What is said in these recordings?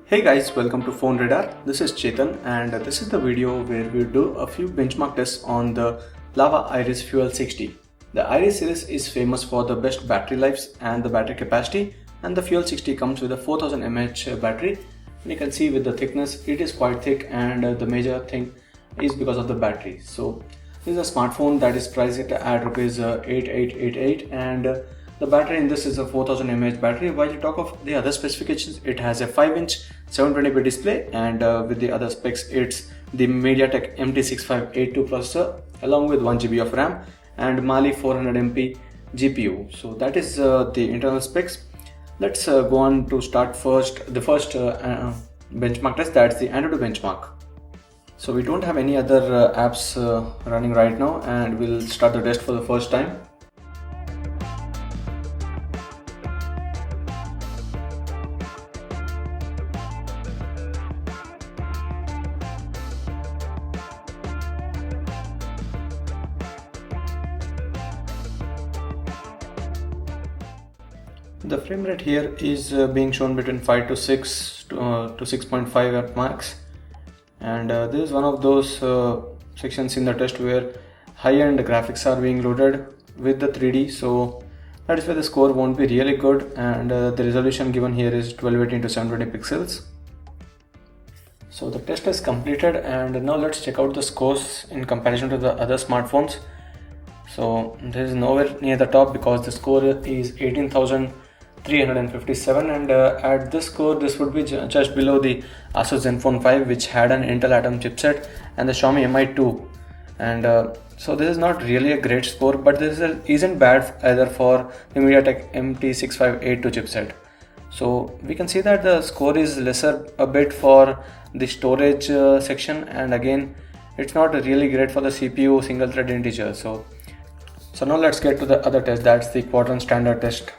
Hey guys, welcome to PhoneRadar. This is Chetan and this is the video where we do a few benchmark tests on the Lava Iris Fuel 60. The Iris series is famous for the best battery lives and the battery capacity, and the Fuel 60 comes with a 4000 mAh battery. And you can see with the thickness, it is quite thick, and the major thing is because of the battery. So this is a smartphone that is priced at rupees 8888, and the battery in this is a 4000 mAh battery. While you talk of the other specifications, it has a 5-inch 720p display, and with the other specs, it's the MediaTek MT6582 processor along with 1GB of RAM and Mali 400MP GPU. So that is the internal specs. Let's go on to start the first benchmark test. That's the Android benchmark. So we don't have any other apps running right now, and we'll start the test for the first time. The frame rate here is being shown between 5 to 6 to 6.5 at max, and this is one of those sections in the test where high-end graphics are being loaded with the 3D, so that is where the score won't be really good, and the resolution given here is 1280 into 720 pixels. So the test is completed, and now let's check out the scores in comparison to the other smartphones. So this is nowhere near the top because the score is 18,357, and at this score this would be just below the Asus Zenfone 5, which had an Intel Atom chipset, and the Xiaomi Mi 2, and so this is not really a great score, but this isn't bad either for the MediaTek MT6582 chipset. So we can see that the score is lesser a bit for the storage section, and again it's not really great for the CPU single thread integer. So now let's get to the other test. That's the quadrant standard test.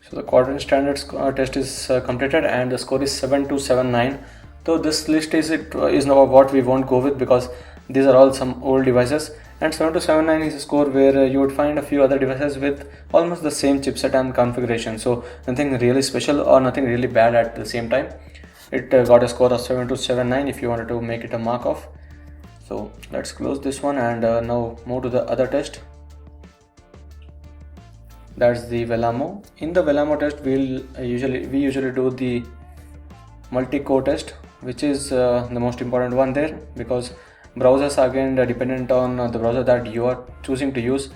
So the quadrant standard test is completed, and the score is 7279. Though this list is now what we won't go with because these are all some old devices, and 7279 is a score where you would find a few other devices with almost the same chipset and configuration. So nothing really special or nothing really bad at the same time. It got a score of 7279 if you wanted to make it a mark of. So let's close this one and now move to the other test. That's the Velamo. In the Velamo test, we usually do the multi-core test, which is the most important one there, because browsers are again dependent on the browser that you are choosing to use.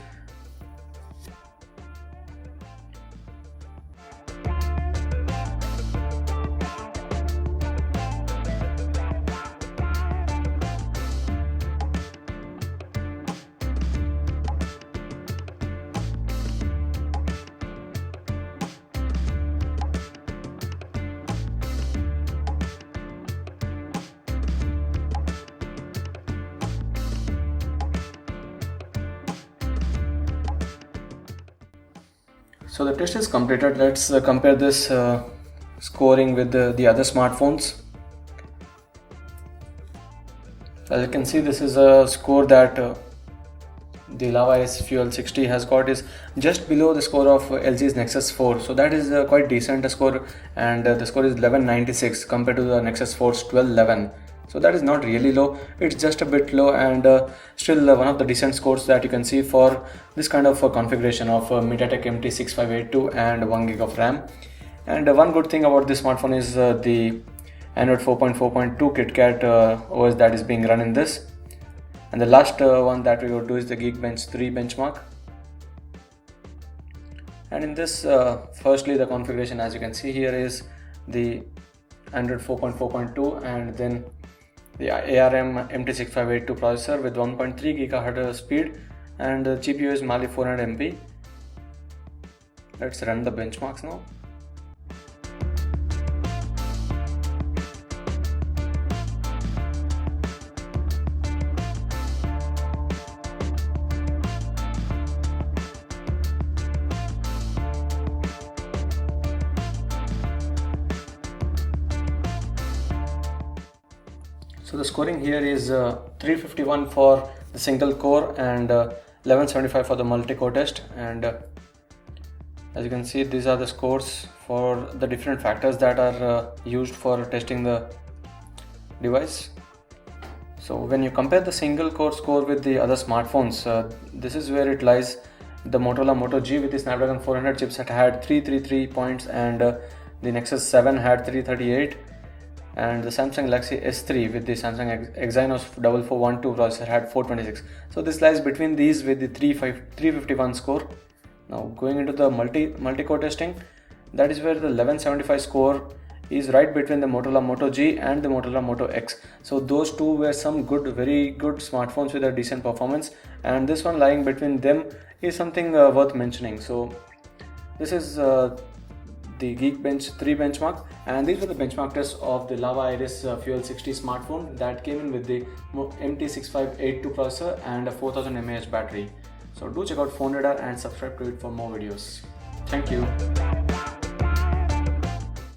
So the test is completed. Let's compare this scoring with the other smartphones. As you can see, this is a score that the Lava Iris Fuel 60 has got is just below the score of LG's Nexus 4. So that is quite decent score, and the score is 1196 compared to the Nexus 4's 1211. So that is not really low, it's just a bit low, and still one of the decent scores that you can see for this kind of configuration of MediaTek MT6582 and 1GB of RAM. And one good thing about this smartphone is the Android 4.4.2 KitKat OS that is being run in this. And the last one that we will do is the Geekbench 3 benchmark. And in this, firstly the configuration, as you can see here, is the Android 4.4.2 and then the ARM MT6582 processor with 1.3 GHz speed, and the GPU is Mali 400MP. Let's run the benchmarks now. So the scoring here is 351 for the single core and 1175 for the multi-core test, and as you can see, these are the scores for the different factors that are used for testing the device. So when you compare the single core score with the other smartphones, this is where it lies. The Motorola Moto G with the Snapdragon 400 chipset had 333 points, and the Nexus 7 had 338, and the Samsung Galaxy S3 with the Samsung Exynos 4412 processor had 426. So this lies between these with the 351 score. Now going into the multi-core testing, that is where the 1175 score is right between the Motorola Moto G and the Motorola Moto X. So those two were some very good smartphones with a decent performance, and this one lying between them is something worth mentioning. So this is the Geekbench 3 benchmark, and these were the benchmark tests of the Lava Iris Fuel 60 smartphone that came in with the MT6582 processor and a 4000 mAh battery. So do check out PhoneRadar and subscribe to it for more videos. Thank you.